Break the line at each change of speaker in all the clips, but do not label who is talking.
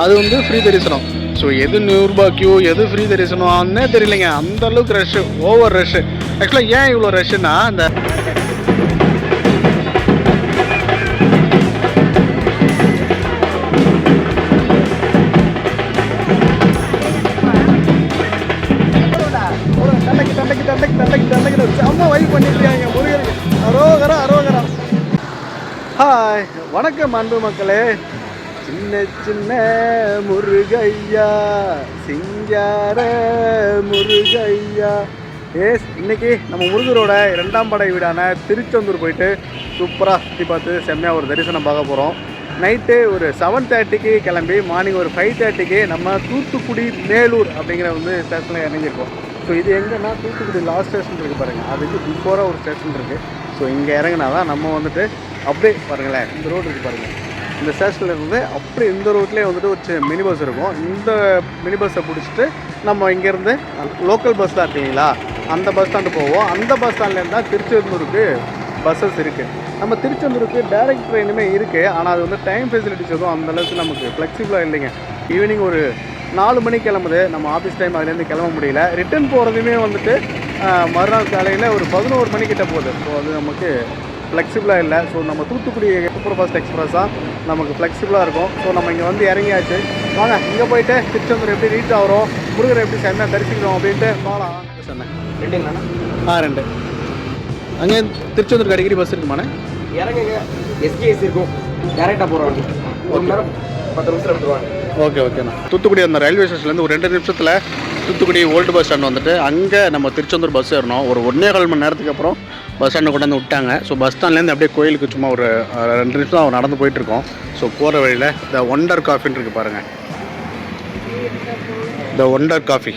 அது வந்து ஃப்ரீ தரிசனம். ஸோ எது 100 கியூ எது ஃப்ரீ தரிசனம்னே தெரியலைங்க, அந்த அளவுக்கு ரஷ்ஷு, ஓவர் ரஷ்ஷு. ஆக்சுவலாக ஏன் இவ்வளோ ரஷ்ஷுன்னா இந்த செம்ம வைப் பண்ணிட்டு இருக்காங்க முருகருக்கு. அரோகரா அரோகரா. ஹாய், வணக்கம் அன்பு மக்களே. சின்ன சின்ன முருகையா, சிங்கார முருகையா. இன்னைக்கு நம்ம முருகரோட 2ஆம் படை வீடான திருச்செந்தூர் போயிட்டு சூப்பராக சுற்றி பார்த்து செம்மையாக ஒரு தரிசனம் பார்க்க போகிறோம். நைட்டு ஒரு 7:30க்கு கிளம்பி மார்னிங் ஒரு 5:30க்கு நம்ம தூத்துக்குடி மேலூர் அப்படிங்கிற வந்து ஸ்டேஷனில் இறங்கியிருக்கோம். ஸோ இது எங்கன்னா தூத்துக்குடி லாஸ்ட் ஸ்டேஷன் இருக்குது பாருங்கள், அதுக்கு பிஃபோராக ஒரு ஸ்டேஷன் இருக்குது. ஸோ இங்கே இறங்கினா தான் நம்ம வந்துட்டு அப்படியே பாருங்களேன், இந்த ரோடு இருக்குது பாருங்கள், இந்த ஸ்டேஷனில் இருந்து அப்படியே இந்த ரோட்லேயே வந்துட்டு ஒரு மினி பஸ் இருக்கும். இந்த மினி பஸ்ஸை பிடிச்சிட்டு நம்ம இங்கேருந்து லோக்கல் பஸ் தான் இருக்குங்களா, அந்த பஸ் ஸ்டாண்டு போவோம். அந்த பஸ் ஸ்டாண்ட்லேருந்து தான் திருச்செந்தூருக்கு பஸ்ஸஸ் இருக்குது. நம்ம திருச்செந்தூருக்கு டைரக்ட் ட்ரெயினுமே இருக்குது, ஆனால் அது வந்து டைம் ஃபெசிலிட்டிஸ் எதுவும் அந்தளவுக்கு நமக்கு ஃப்ளெக்சிபிளாக இல்லைங்க. ஈவினிங் ஒரு 4 மணிக்கு கிளம்புது, நம்ம ஆஃபீஸ் டைம் அதுலேருந்து கிளம்ப முடியல. ரிட்டன் போகிறதுமே வந்துட்டு மறுநாள் காலையில் ஒரு 11 மணிக்கிட்ட போகுது. ஸோ அது நமக்கு ஃப்ளெக்சிபிளாக இல்லை. ஸோ நம்ம தூத்துக்குடி சூப்பர் ஃபாஸ்ட் எக்ஸ்பிரஸாக நமக்கு ஃப்ளெக்சிபிளாக இருக்கும். ஸோ நம்ம இங்கே வந்து இறங்கியாச்சு. வாங்க இங்கே போயிட்டு திருச்செந்தூர் எப்படி ரீச் ஆகிறோம், முருகரை எப்படி செம்மையாக தரிசிக்கிறோம் அப்படின்ட்டு போகலாம். சொன்னேன் 2 அங்கே திருச்செந்தூருக்கு அடிக்கடி பஸ் இருக்குமாண்ணே?
இறங்குங்க, எஸ்கேஎஸ் இருக்கும், டேரெக்டாக போகிற வண்டி 1 மணி நேரம் 10 நிமிஷம் எடுத்துருவாங்க.
ஓகேண்ணா. தூத்துக்குடி அந்த ரயில்வே ஸ்டேஷன்லேருந்து ஒரு 2 நிமிஷத்தில் தூத்துக்குடி ஓல்டு பஸ் ஸ்டாண்ட் வந்துட்டு அங்கே நம்ம திருச்செந்தூர் பஸ் ஏறணும். ஒரு 1.25 மணி நேரத்துக்கு அப்புறம் பஸ் ஸ்டாண்டை கொண்டு வந்து விட்டாங்க. ஸோ பஸ் ஸ்டாண்ட்லேருந்து அப்படியே கோயிலுக்கு சும்மா ஒரு 2 நிமிஷம் தான் நடந்து போயிட்டுருக்கோம். ஸோ போகிற வழியில் த ஒண்டர் காஃபின்னு இருக்குது பாருங்கள், த ஒண்டர் காஃபி.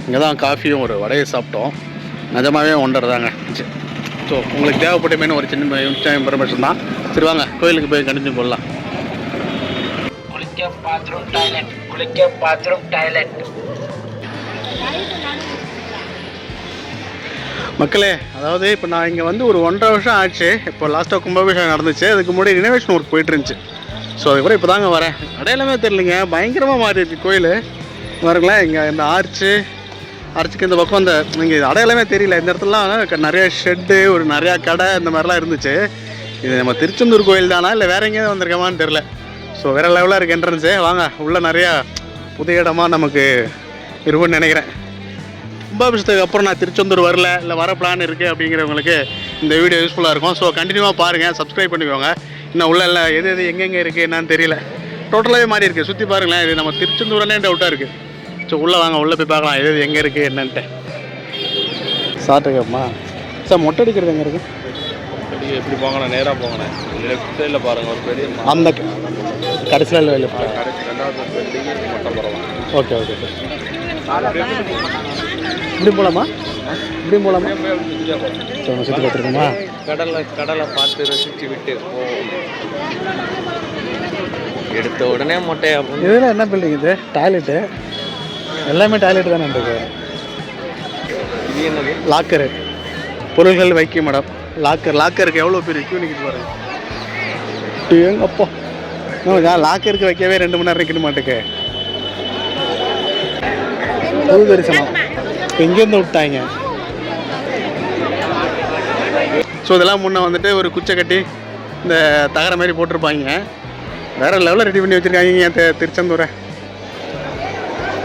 இங்கே தான் காஃபியும் ஒரு வடையை சாப்பிட்டோம், நிஜமாகவே ஒண்டர் தாங்க. ஸோ உங்களுக்கு தேவைப்பட்ட ஒரு சின்ன இன்ஃபர்மேஷன் தான். சரி வாங்க கோயிலுக்கு போய் கண்டினியூ பண்ணலாம்.
குளிக்க பாத்ரூம் டாய்லெட்.
மக்களே, அதாவது இப்போ நான் இங்கே வந்து ஒரு 1.5 வருஷம் ஆச்சு. இப்போ லாஸ்ட்டாக கும்பாபிஷேகம் நடந்துச்சு, அதுக்கு முன்னாடி ரினோவேஷன் ஒர்க் போயிட்டு இருந்துச்சு. ஸோ அது கூட இப்போ தாங்க வரேன். அடையாளமே தெரியலைங்க, பயங்கரமாக மாறி இருக்கு கோயில். பாருங்களேன், இங்கே இந்த ஆர்ச்சுக்கு இந்த பக்கம் அந்த இங்கே அடையாளமே தெரியல. இந்த இடத்துலலாம் நிறைய ஷெட்டு, ஒரு நிறையா கடை, இந்த மாதிரிலாம் இருந்துச்சு. இது நம்ம திருச்செந்தூர் கோயில் தானா இல்லை வேற எங்கேயாவது வந்திருக்கமான்னு தெரில. ஸோ வேறு லெவலாக இருக்குது என்ட்ரன்ஸு. வாங்க உள்ளே நிறையா புதிய இடமா நமக்கு இருக்குன்னு நினைக்கிறேன். கும்பாபிஷேகத்துக்கு அப்புறம் நான் திருச்செந்தூர் வரல, இல்லை வர பிளான் இருக்குது அப்படிங்கிறவங்களுக்கு இந்த வீடியோ யூஸ்ஃபுல்லாக இருக்கும். ஸோ கண்டினியூவாக பாருங்கள், சப்ஸ்கிரைப் பண்ணிக்கோங்க. இன்னும் உள்ள இல்லை எது எங்கெங்கே இருக்குது என்னன்னு தெரியல, டோட்டலாகவே மாறி இருக்குது. சுற்றி பாருங்களேன், இது நம்ம திருச்செந்தூரனே டவுட்டாக இருக்குது. ஸோ உள்ளே வாங்க, உள்ளே போய் பார்க்கலாம் எது எங்கே இருக்குது என்னன்ட்டு. சாப்பிட்டுக்கம்மா சார், மொட்டை அடிக்கிறது எங்கே இருக்குது?
எப்படி போங்கண்ணா, நேராக போங்கண்ணே, லெஃப்ட் சைடில் பாருங்கள், ஒரு பெரிய
அந்த கடைசியில் லெஃப்ட்,
கடைசி 2வது பில்டிங் மொட்டை போகலாம்.
Okay sir. இப்படி போகலாமா? இப்படி போகலாமா? சுற்றி பார்த்துருக்கோமா?
கடலை பார்த்து ரசித்து விட்டு போவோம். எடுத்த உடனே மொட்டையா போகும்.
இதெல்லாம் என்ன பில்டிங் இது? டாய்லெட்டு, எல்லாமே டாய்லெட்டு தானே இருக்குது.
இது என்னது?
லாக்கரு, பொருள்கள் வைக்கும் இடம். லாக்கருக்கு எவ்வளோ பெரிய கியூ நிற்கிது பாருங்க. எங்கப்பா, லாக்கருக்கு வைக்கவே 2 மணி நேரம் நிற்க மாட்டேங்க. புது தரிசனம் எங்கேருந்து விட்டாங்க. ஸோ இதெல்லாம் முன்னே வந்துட்டு ஒரு குச்சை கட்டி இந்த தகர மாதிரி போட்டிருப்பாங்க. வேறு லெவலில் ரெடி பண்ணி வச்சுருக்காங்க. திருச்செந்தூரை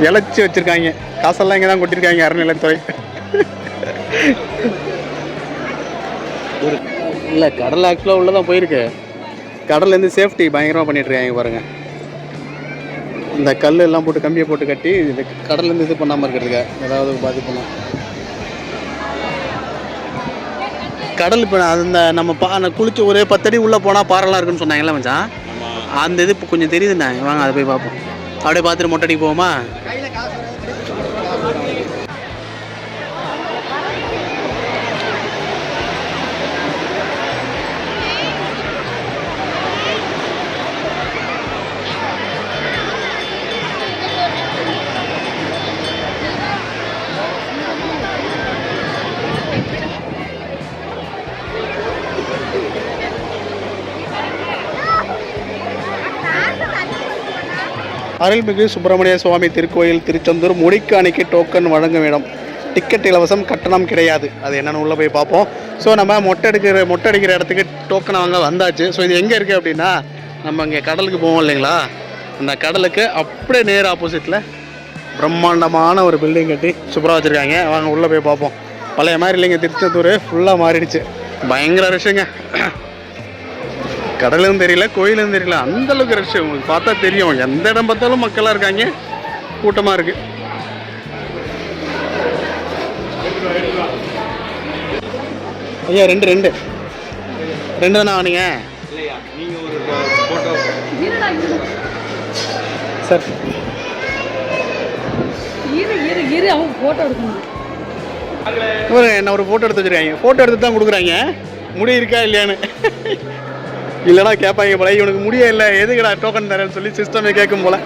இழைச்சி வச்சுருக்காங்க. காசெல்லாம் இங்கே தான் கொட்டியிருக்காங்க அறநிலையத்துறை. இல்லை, கடல் ஆக்சுவலாக உள்ளே தான் போயிருக்கு. கடல்லேருந்து சேஃப்டி பயங்கரமாக பண்ணிகிட்ருக்காங்க பாருங்கள். இந்த கல் எல்லாம் போட்டு கம்பியை போட்டு கட்டி இது கடல்லேருந்து இது பண்ணாமல் இருக்கிறதுக்கு ஏதாவது பாதிப்புனா. கடல் இப்போ அந்த நம்ம குளிச்சு ஒரு 10 அடி உள்ளே போனால் பாறைலாம் இருக்குன்னு சொன்னாங்கல்ல மச்சான், அந்த இது இப்போ கொஞ்சம் தெரியுதுண்ணா. வாங்க அதை போய் பார்ப்போம். அப்படியே பார்த்துட்டு மொட்டை அடிக்கு போவோமா? அருள்மிகு சுப்பிரமணிய சுவாமி திருக்கோயில் திருச்செந்தூர் முடிக்காணிக்கு டோக்கன் வழங்கும் இடம். டிக்கெட் இலவசம், கட்டணம் கிடையாது. அது என்னென்னு உள்ளே போய் பார்ப்போம். ஸோ நம்ம மொட்டை அடிக்கிற இடத்துக்கு டோக்கன் வாங்க வந்தாச்சு. ஸோ இது எங்கே இருக்குது அப்படின்னா, நம்ம இங்கே கடலுக்கு போவோம் இல்லைங்களா, அந்த கடலுக்கு அப்படியே நேர் ஆப்போசிட்டில் பிரம்மாண்டமான ஒரு பில்டிங் கட்டி சூப்பராக வச்சுருக்காங்க. வாங்க உள்ளே போய் பார்ப்போம். பழைய மாதிரி இல்லைங்க, திருச்செந்தூர் ஃபுல்லாக மாறிடுச்சு. பயங்கர ரஷ்ஷுங்க. கடலும் தெரியல, கோயிலும் தெரியல, அந்தளவுக்கு ரஷ்ஷு. உங்களுக்கு பார்த்தா தெரியும், எந்த இடம் பார்த்தாலும் மக்களாக இருக்காங்க, கூட்டமாக இருக்குது. ஐயா ரெண்டு தானே வாங்க சார்.
அவங்க போட்டோ எடுக்கணும்.
என்ன ஒரு ஃபோட்டோ எடுத்து வச்சுருக்காங்க. ஃபோட்டோ எடுத்து தான் கொடுக்குறாங்க. முடி இருக்கா இல்லையான்னு இல்லைனா கேட்பாங்க போல. இவனுக்கு முடிய இல்லை, எதுக்குடா டோக்கன் தரேன்னு சொல்லி சிஸ்டமே கேட்கும் போல.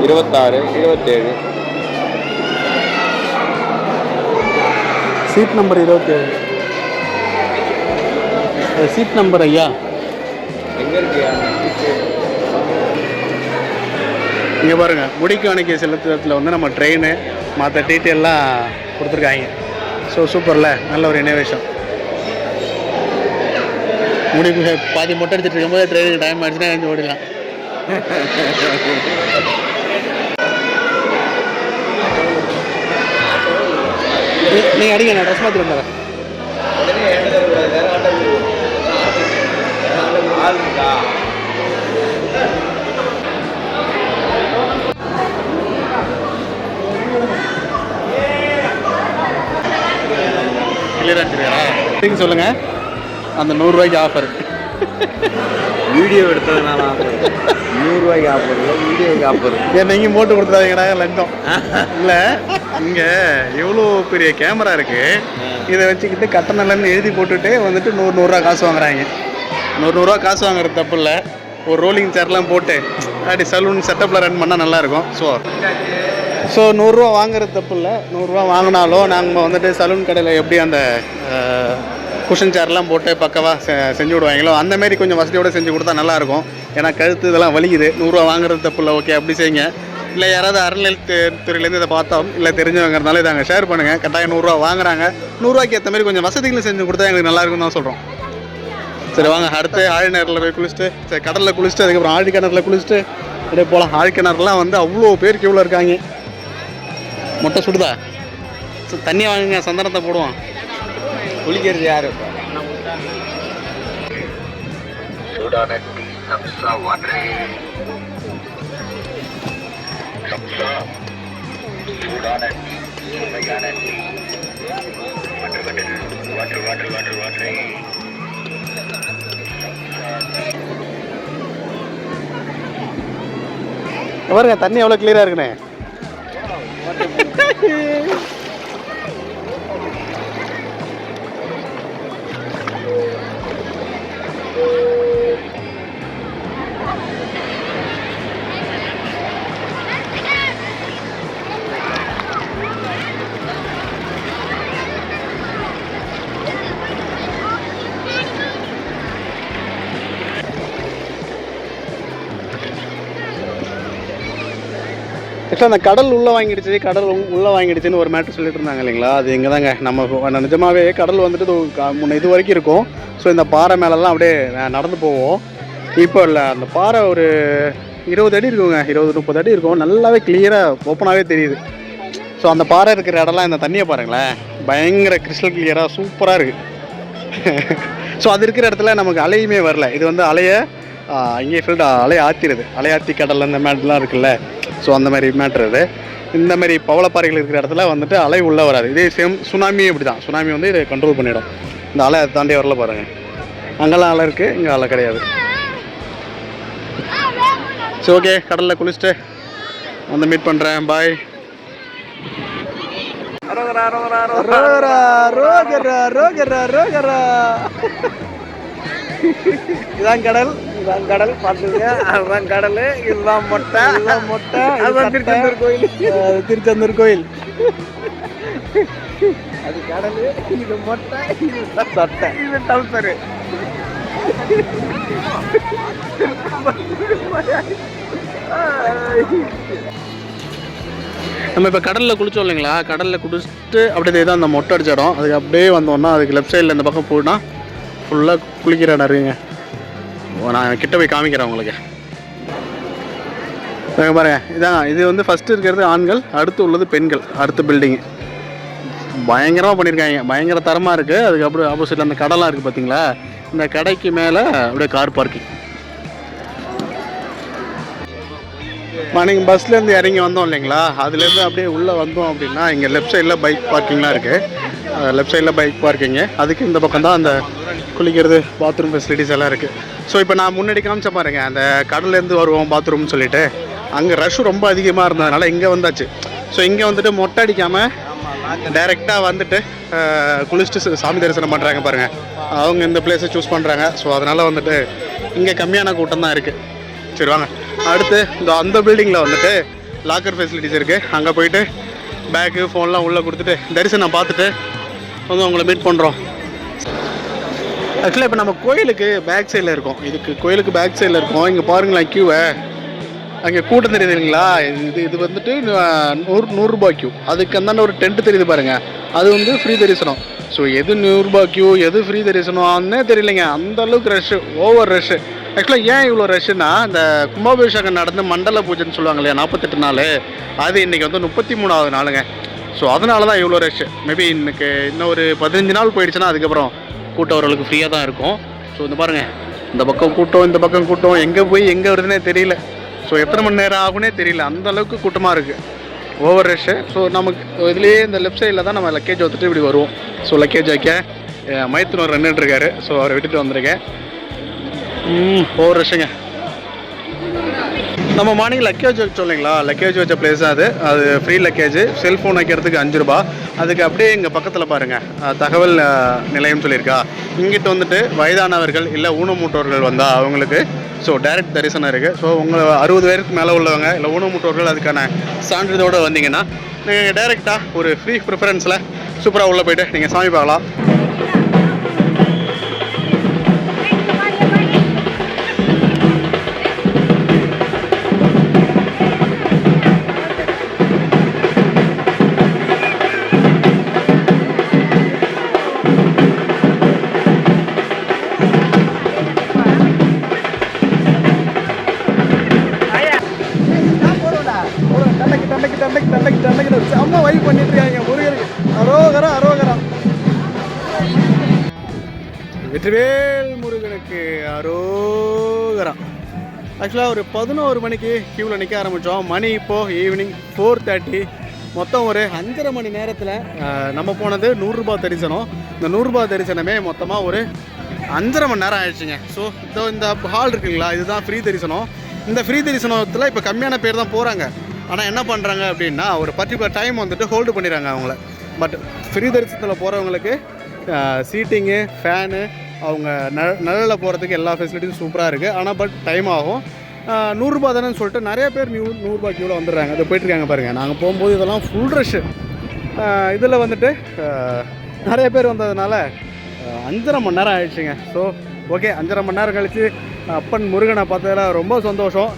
26, 27
சீட் நம்பர் 27. சீட் நம்பர் ஐயா
எங்கே இருக்கு?
இங்கே பாருங்கள், முடிக்காணிக்கை செலுத்துறதுல வந்து நம்ம ட்ரெயின் மற்ற டீட்டெயிலாம் கொடுத்துருக்காங்க. ஸோ சூப்பரில், நல்ல ஒரு இனோவேஷன். முடிக்கு பாதி மொட்டை அடிச்சுட்டு இருக்கும்போது ட்ரெயினுக்கு டைம் ஆகிடுச்சுன்னா எழுந்து ஓடிடலாம். நீங்கள் அடிங்க, நான் ட்ரெஸ் மாற்றி வந்துடுறேன். கிளியராக சொல்லுங்கள். அந்த 100 ரூபாய்க்கு ஆஃபர்.
வீடியோ எடுத்ததுனால 100 ரூபாய்க்கு ஆஃபர், வீடியோக்கு ஆஃபர்.
ஏன் நீங்கள் போட்டு கொடுத்துறாதீங்கடா லஞ்சம். இல்லை, இங்கே எவ்வளோ பெரிய கேமரா இருக்குது, இதை வச்சுக்கிட்டு கட்டணம்லன்னு எழுதி போட்டுட்டு வந்துட்டு 100 ரூபா காசு வாங்குறாங்க. 100 ரூபா காசு வாங்குறது தப்பு இல்லை. ஒரு ரோலிங் சேர்லாம் போட்டு அப்படி சலூன் செட்டப்பில் ரன் பண்ணால் நல்லாயிருக்கும். ஸோ 100 ரூபா வாங்குறது தப்பு இல்லை. 100 ரூபா வாங்கினாலும் நாங்கள் வந்துட்டு சலூன் கடையில் எப்படி அந்த குஷன் சேர்லாம் போட்டு பக்கவாக செஞ்சு விடுவாங்களோ அந்தமாரி கொஞ்சம் வசதியோடு செஞ்சு கொடுத்தா நல்லாயிருக்கும். ஏன்னா கழுத்து இதெல்லாம் வலிக்குது. 100 ரூபா வாங்குறது தப்பு இல்லை, ஓகே அப்படி செய்யுங்க. இல்லை யாராவது அறநிலையத்துறையிலேருந்து இதை பார்த்தோம் இல்லை தெரிஞ்சவங்கிறதுனால இதை அங்கே ஷேர் பண்ணுங்கள். கட்டாயம் 100 ரூபா வாங்குறாங்க. 100 ரூபாய்க்கு ஏற்ற மாதிரி கொஞ்சம் வசதிகளும் செஞ்சு கொடுத்தா எங்களுக்கு நல்லாயிருக்கும் தான் சொல்கிறோம். சரி வாங்க, அடுத்து ஆழிநேரில் போய் குளிச்சுட்டு, சரி கடலில் குளிச்சுட்டு, அதுக்கப்புறம் ஆழிக்கிணறுல குளிச்சுட்டு அப்படியே போகலாம். ஆழிக்கிணறுலாம் வந்து அவ்வளோ பேர் கியூவில் இருக்காங்க. மொட்டை சுடுதா? தண்ணி வாங்குங்க, சந்தனத்தை போடுவோம்.
குளிக்கிறது யாரு?
பாருங்க தண்ணி எவ்வளோ கிளியராக இருக்குண்ணே. ஆக்சுவலாக அந்த கடல் உள்ளே வாங்கிடுச்சு, கடல் உள்ளே வாங்கிடுச்சுன்னு ஒரு மேட்ரு சொல்லிட்டு இருந்தாங்க இல்லைங்களா, அது இங்கே தாங்க. நம்ம நிஜமாகவே கடல் வந்துட்டு முன்ன இது வரைக்கும் இருக்கும். ஸோ இந்த பாறை மேலெல்லாம் அப்படியே நடந்து போவோம். இப்போ இல்லை, அந்த பாறை ஒரு 20 அடி இருக்குங்க, 20-30 அடி இருக்கும். நல்லாவே கிளியராக ஓப்பனாகவே தெரியுது. ஸோ அந்த பாறை இருக்கிற இடம்லாம் இந்த தண்ணியை பாருங்களேன், பயங்கர கிறிஸ்டல் கிளியராக சூப்பராக இருக்குது. ஸோ அது இருக்கிற இடத்துல நமக்கு அலையுமே வரல. இது வந்து அலையை இங்கே ஃபீல்டு அலையை ஆற்றிடுது. அலையாற்றி கடலில் இந்த மேட்லாம் இருக்குல்ல, ஸோ அந்த மாதிரி மேட்ரு இது. இந்த மாதிரி பவளப்பாறைகள் இருக்கிற இடத்துல வந்துட்டு அலை உள்ளே வராது. இதே சேம் சுனாமியும் இப்படி தான். சுனாமி வந்து இதை கண்ட்ரோல் பண்ணிடும். இந்த அலை அதை தாண்டி வரல பாருங்கள். அங்கெல்லாம் அலை இருக்குது, இங்கே அலை கிடையாது. சரி ஓகே, கடலில் குளிச்சுட்டு வந்து மீட் பண்ணுறேன். பாய். இதான் கடல்,
இதுதான் கடல் பார்த்துங்க. அதுதான் கடல், இதுதான் மொட்டை, இதுதான் மொட்டை, அதுதான் திருச்செந்தூர் கோயில்.
திருச்செந்தூர் கோயில்.
அது கடல், இது மொட்டை, இதுதான் சட்டை, இது டவுசரு.
நம்ம இப்போ கடலில் குளிச்சோம் இல்லைங்களா, கடலில் குளிச்சுட்டு அப்படியே தான் அந்த மொட்டை அடிச்ச இடம். அதுக்கு அப்படியே வந்தோம்னா அதுக்கு லெஃப்ட் சைடில் இந்த பக்கம் போனால் ஃபுல்லாக குளிக்கிற இடம் இருக்குங்க. நான் கிட்ட போய் காமிக்கிறேன் உங்களுக்கு. பாருங்க, இதான் இது வந்து ஃபஸ்ட்டு இருக்கிறது ஆண்கள், அடுத்து உள்ளது பெண்கள். அடுத்த பில்டிங்கு பயங்கரமாக பண்ணியிருக்காங்க, பயங்கர தரமாக இருக்குது. அதுக்கப்புறம் ஆப்போசிட்டில் அந்த கடைலாம் இருக்குது பார்த்தீங்களா, இந்த கடைக்கு மேலே அப்படியே கார் பார்க்கிங். நீங்கள் பஸ்லேருந்து இறங்கி வந்தோம் இல்லைங்களா, அதுலேருந்து அப்படியே உள்ளே வந்தோம் அப்படின்னா இங்கே லெஃப்ட் சைடில் பைக் பார்க்கிங்லாம் இருக்குது. லெஃப்ட் சைடில் பைக் பார்க்கிங்கு, அதுக்கு இந்த பக்கம் தான் அந்த குளிக்கிறது பாத்ரூம் ஃபெசிலிட்டிஸ் எல்லாம் இருக்குது. ஸோ இப்போ நான் முன்னாடி காமிச்ச பாருங்க, அந்த கடல்லேருந்து வருவோம் பாத்ரூம்னு சொல்லிட்டு, அங்கே ரஷ் ரொம்ப அதிகமாக இருந்ததுனால இங்கே வந்தாச்சு. ஸோ இங்கே வந்துட்டு மொட்டை அடிக்காமல் டைரெக்டாக வந்துட்டு குளிச்சுட்டு சாமி தரிசனம் பண்ணுறாங்க பாருங்கள், அவங்க இந்த பிளேஸை சூஸ் பண்ணுறாங்க. ஸோ அதனால் வந்துட்டு இங்கே கம்மியான கூட்டம் தான் இருக்குது. சரி வாங்க, அடுத்து இந்த அந்த பில்டிங்கில் வந்துட்டு லாக்கர் ஃபெசிலிட்டிஸ் இருக்குது. அங்கே போயிட்டு பேக்கு ஃபோன்லாம் உள்ளே கொடுத்துட்டு தரிசனம் பார்த்துட்டு வந்து உங்களை மீட் பண்ணுறோம். ஆக்சுவலாக இப்போ நம்ம கோயிலுக்கு பேக் சைடில் இருக்கோம். கோயிலுக்கு பேக் சைடில் இருக்கோம். இங்கே பாருங்களேன் க்யூவை, அங்கே கூட்டம் தெரியுது இல்லைங்களா, இது வந்துட்டு 100 ரூபாய் க்யூ. அதுக்கு அந்தாண்ட ஒரு டென்ட் தெரியுது பாருங்கள், அது வந்து ஃப்ரீ தரிசனம். ஸோ எது 100 ரூபாய் க்யூ, எது ஃப்ரீ தரிசனம்னே தெரியலைங்க, அந்தளவுக்கு ரஷ்ஷு, ஓவர் ரஷ்ஷு. ஆக்சுவலாக ஏன் இவ்வளோ ரஷ்ஷுன்னா, இந்த கும்பாபிஷேகம் நடந்து மண்டல பூஜைன்னு சொல்லுவாங்க இல்லையா, 48 நாள், அது இன்றைக்கி வந்து 33வது நாளுங்க. ஸோ அதனால தான் இவ்வளோ ரஷ்ஷு. மேபி இன்னும் ஒரு 15 நாள் போயிடுச்சுன்னா அதுக்கப்புறம் கூட்டம் ஓரளவுக்கு ஃப்ரீயாக தான் இருக்கும். ஸோ இந்த பாருங்கள், இந்த பக்கம் கூட்டம், இந்த பக்கம் கூட்டம், எங்கே போய் எங்கே வருதுன்னே தெரியல. ஸோ எத்தனை மணி நேரம் ஆகுனே தெரியல, அந்தளவுக்கு கூட்டமாக இருக்குது, ஓவர் ரஷ்ஷு. ஸோ நமக்கு இதுலேயே இந்த லெஃப்ட் சைடில் தான் நம்ம லக்கேஜ் வந்துட்டு இப்படி வருவோம். ஸோ லக்கேஜ் வைக்க மைத்துனர் ரெண்டுட்டு இருக்காரு. ஸோ அவரை விட்டுட்டு வந்திருக்கேன். ஓவர் ரஷ்ஷுங்க. நம்ம மார்னிங் லக்கேஜ் வச்சோம் இல்லைங்களா, லக்கேஜ் வச்ச பிளேஸ் அது ஃப்ரீ லக்கேஜ். செல்ஃபோன் வைக்கிறதுக்கு 5 ரூபா. அதுக்கு அப்படியே இங்கே பக்கத்தில் பாருங்கள் தகவல் நிலையம் சொல்லியிருக்கா, இங்கிட்ட வந்துட்டு வயதானவர்கள் இல்லை ஊனமூட்டோர்கள் வந்தால் அவங்களுக்கு ஸோ டைரக்ட் தரிசனம் இருக்குது. ஸோ உங்களை 60 பேருக்கு மேலே உள்ளவங்க இல்லை ஊனமூட்டோர்கள் அதுக்கான சான்றிதழோடு வந்தீங்கன்னா நீங்கள் டைரெக்டாக ஒரு ஃப்ரீ ப்ரிஃபரன்ஸில் சூப்பராக உள்ளே போய்ட்டு நீங்கள் சாமி பார்க்கலாம். செம்ம வைப் பண்ணிட்டு இருக்காங்க முருகனுக்கு. அரோகரா அரோகரா, வெற்றிவேல் முருகனுக்கு அரோகரா. ஆக்சுவலாக ஒரு 11 மணிக்கு க்யூவில் நிற்க ஆரம்பித்தோம். மணி இப்போது ஈவினிங் 4:30. மொத்தம் ஒரு 5.5 மணி நேரத்தில் நம்ம போனது 100 ரூபாய் தரிசனம். இந்த 100 ரூபாய் தரிசனமே மொத்தமாக ஒரு 5.5 மணி நேரம் ஆயிடுச்சுங்க. ஸோ இந்த ஹால் இருக்குங்களா, இதுதான் ஃப்ரீ தரிசனம். இந்த ஃப்ரீ தரிசனத்தில் இப்போ கம்மியான பேர் தான் போகிறாங்க. ஆனால் என்ன பண்ணுறாங்க அப்படின்னா, ஒரு பர்டிகுலர் டைம் வந்துட்டு ஹோல்டு பண்ணிடுறாங்க அவங்கள. பட் ஃப்ரீ தரிசனத்தில் போகிறவங்களுக்கு சீட்டிங்கு, ஃபேனு, அவங்க நிழலில் போகிறதுக்கு எல்லா ஃபெசிலிட்டிஸும் சூப்பராக இருக்குது. ஆனால் பட் டைம் ஆகும். 100 ரூபா தானேன்னு சொல்லிட்டு நிறைய பேர் 100 ரூபாய் க்யூவில் வந்துடுறாங்க. அதை போயிட்டுருக்காங்க பாருங்கள். நாங்கள் போகும்போது இதெல்லாம் ஃபுல் ரஷ்ஷு. இதில் வந்துட்டு நிறைய பேர் வந்ததுனால 5.5 மணி நேரம் ஆயிடுச்சுங்க. ஸோ ஓகே, 5.5 மணி நேரம் கழித்து அப்பன் முருகனை பார்த்ததில் ரொம்ப சந்தோஷம்,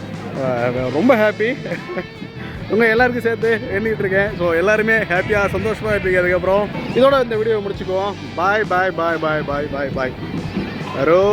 ரொம்ப ஹாப்பி. உங்கள் எல்லாருக்கும் சேர்த்து எண்ணிக்கிட்டு இருக்கேன். ஸோ எல்லாருமே ஹாப்பியாக சந்தோஷமாக இருப்பீங்க. அதுக்கப்புறம் இதோட இந்த வீடியோவை முடிச்சுக்குவோம். பாய் பாய் பாய் பாய் பாய் பாய் பாய். அரோ